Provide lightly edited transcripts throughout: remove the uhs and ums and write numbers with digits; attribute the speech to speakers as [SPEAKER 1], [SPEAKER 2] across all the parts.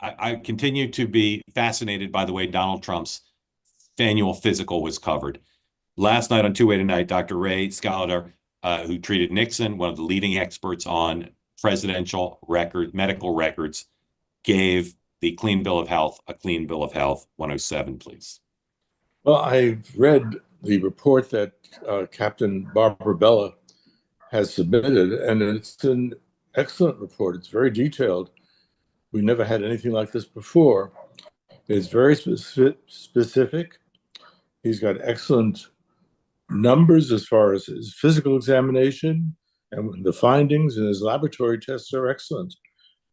[SPEAKER 1] I continue to be fascinated by the way Donald Trump's annual physical was covered. Last night on Two Way Tonight, Dr. Ray Scalidar, who treated Nixon, one of the leading experts on presidential medical records, gave the clean bill of health a clean bill of health. 107, please.
[SPEAKER 2] Well, I've read the report that Captain Barbara Bella has submitted, and it's an excellent report. It's very detailed. We never had anything like this before. It's very specific. He's got excellent numbers as far as his physical examination, and the findings and his laboratory tests are excellent.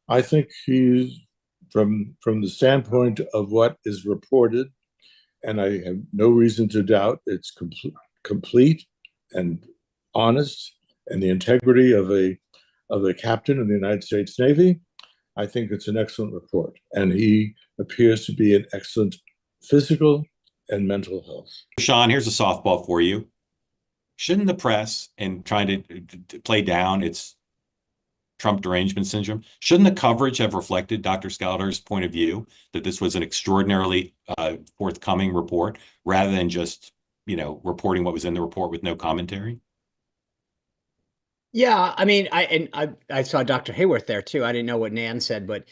[SPEAKER 2] I think he's from the standpoint of what is reported, and I have no reason to doubt it's complete and honest, and the integrity of a captain of the United States Navy. I think it's an excellent report, and he appears to be in excellent physical and mental health.
[SPEAKER 1] Sean, here's a softball for you. Shouldn't the press, in trying to play down its Trump derangement syndrome, shouldn't the coverage have reflected Dr. Scalidar's point of view that this was an extraordinarily forthcoming report, rather than just, reporting what was in the report with no commentary?
[SPEAKER 3] Yeah, I mean, I saw Dr. Hayworth there too. I didn't know what Nan said, but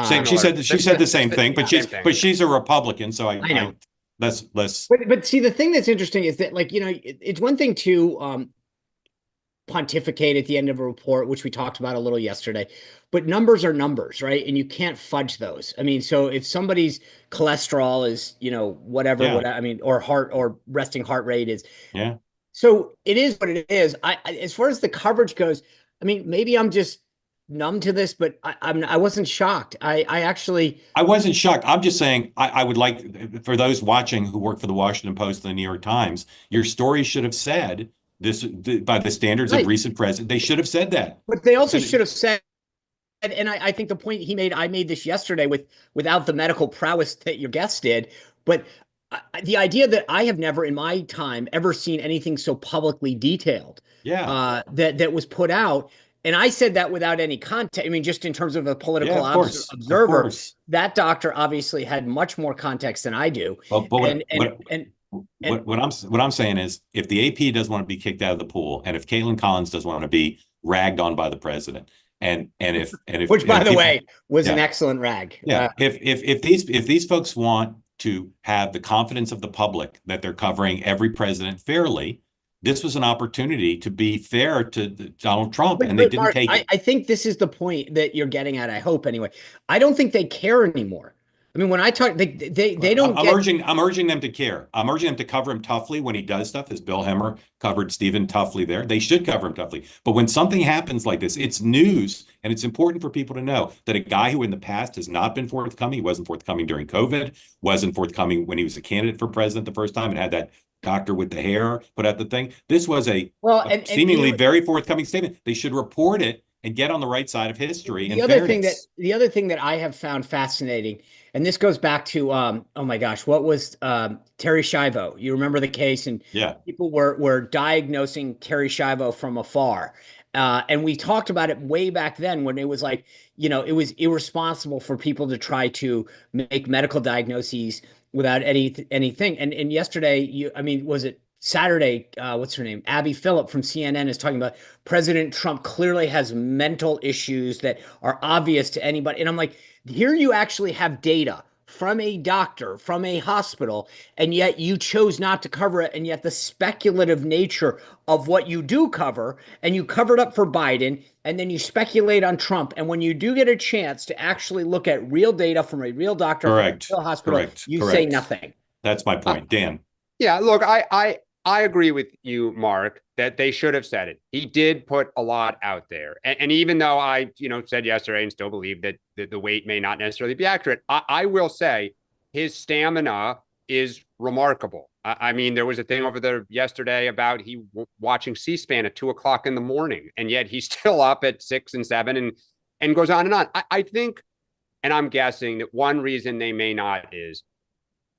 [SPEAKER 1] she said the same thing, but she's a Republican, so
[SPEAKER 3] I know.
[SPEAKER 1] Let's.
[SPEAKER 3] But see, the thing that's interesting is that, it's one thing to pontificate at the end of a report, which we talked about a little yesterday, but numbers are numbers, right? And you can't fudge those. I mean, so if somebody's cholesterol is, whatever, I mean, or resting heart rate is,
[SPEAKER 1] yeah.
[SPEAKER 3] So it is what it is. I as far as the coverage goes, I mean, maybe I'm just numb to this, but I wasn't shocked. I
[SPEAKER 1] wasn't shocked. I'm just saying I would like, for those watching who work for the Washington Post and the New York Times, your story should have said this by the standards of recent president. They should have said that.
[SPEAKER 3] But they also should have said, and I think the point he made, I made this yesterday without the medical prowess that your guest did, but the idea that I have never in my time ever seen anything so publicly detailed, that was put out. And I said that without any context. I mean, just in terms of a political observer, that doctor obviously had much more context than I do.
[SPEAKER 1] Well, what I'm saying is, if the AP doesn't want to be kicked out of the pool, and if Caitlin Collins doesn't want to be ragged on by the president, and if
[SPEAKER 3] which, by the way, was an excellent rag.
[SPEAKER 1] Yeah. If these folks want to have the confidence of the public that they're covering every president fairly, this was an opportunity to be fair to Donald Trump, and they didn't
[SPEAKER 3] Mark,
[SPEAKER 1] take it.
[SPEAKER 3] I think this is the point that you're getting at. I hope, anyway. I don't think they care anymore. I mean, when I talk, they don't.
[SPEAKER 1] I'm urging them to care. I'm urging them to cover him toughly when he does stuff, as Bill Hemmer covered Stephen toughly there. They should cover him toughly. But when something happens like this, it's news, and it's important for people to know that a guy who in the past has not been forthcoming, he wasn't forthcoming during COVID, wasn't forthcoming when he was a candidate for president the first time and had that doctor with the hair put out the thing. This was a seemingly very forthcoming statement. They should report it and get on the right side of history.
[SPEAKER 3] The other thing that I have found fascinating, and this goes back to oh my gosh, what was Terry Schiavo? You remember the case, and people were diagnosing Terry Schiavo from afar. And we talked about it way back then when it was like, it was irresponsible for people to try to make medical diagnoses without anything. And yesterday, was it Saturday? What's her name? Abby Phillip from CNN is talking about President Trump clearly has mental issues that are obvious to anybody. And I'm like, here you actually have data from a doctor, from a hospital, and yet you chose not to cover it. And yet the speculative nature of what you do cover, and you covered up for Biden, and then you speculate on Trump. And when you do get a chance to actually look at real data from a real doctor, from a real hospital, you say nothing.
[SPEAKER 1] That's my point, Dan.
[SPEAKER 4] Yeah, look, I agree with you, Mark, that they should have said it. He did put a lot out there. And even though I, said yesterday and still believe that the weight may not necessarily be accurate, I will say his stamina is remarkable. I mean, there was a thing over there yesterday about he watching C-SPAN at 2:00 in the morning, and yet he's still up at 6 and 7 and goes on and on. I think, and I'm guessing that one reason they may not is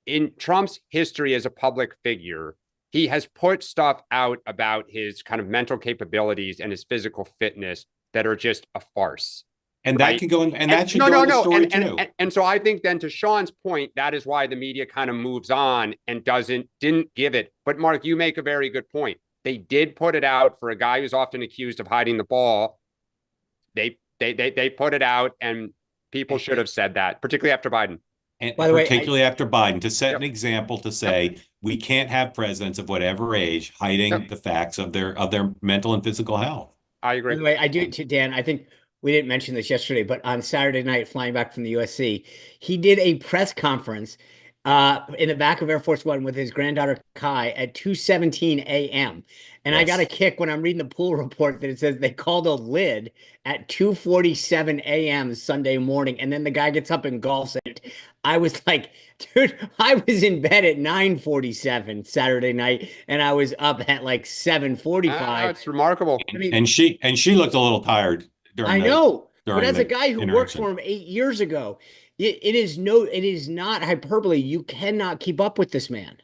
[SPEAKER 4] in Trump's history as a public figure, he has put stuff out about his kind of mental capabilities and his physical fitness that are just a farce.
[SPEAKER 1] And
[SPEAKER 4] right?
[SPEAKER 1] that could go in, and that should
[SPEAKER 4] no,
[SPEAKER 1] go
[SPEAKER 4] no,
[SPEAKER 1] in the
[SPEAKER 4] no.
[SPEAKER 1] story too.
[SPEAKER 4] And so I think then to Sean's point, that is why the media kind of moves on and didn't give it. But Mark, you make a very good point. They did put it out for a guy who's often accused of hiding the ball. They put it out, and people should have said that, particularly after Biden.
[SPEAKER 1] And
[SPEAKER 3] By the way,
[SPEAKER 1] particularly after Biden, to set
[SPEAKER 4] Yep.
[SPEAKER 1] an example, to say we can't have presidents of whatever age hiding
[SPEAKER 4] Yep.
[SPEAKER 1] the facts of their mental and physical health.
[SPEAKER 4] I
[SPEAKER 3] By
[SPEAKER 4] agree.
[SPEAKER 3] the way, I do to Dan. I think we didn't mention this yesterday, but on Saturday night, flying back from the USC, he did a press conference in the back of Air Force One with his granddaughter Kai at 2:17 a.m. And I got a kick when I'm reading the pool report that it says they called a lid at 2:47 a.m. Sunday morning, and then the guy gets up and golfs it. I was like, dude, I was in bed at 9:47 Saturday night, and I was up at like 7:45.
[SPEAKER 4] It's remarkable.
[SPEAKER 3] I mean,
[SPEAKER 1] And she looked a little tired during
[SPEAKER 3] I know, but
[SPEAKER 1] during
[SPEAKER 3] as a
[SPEAKER 1] the
[SPEAKER 3] guy who worked
[SPEAKER 1] interaction.
[SPEAKER 3] for him 8 years ago, it is not hyperbole. You cannot keep up with this man.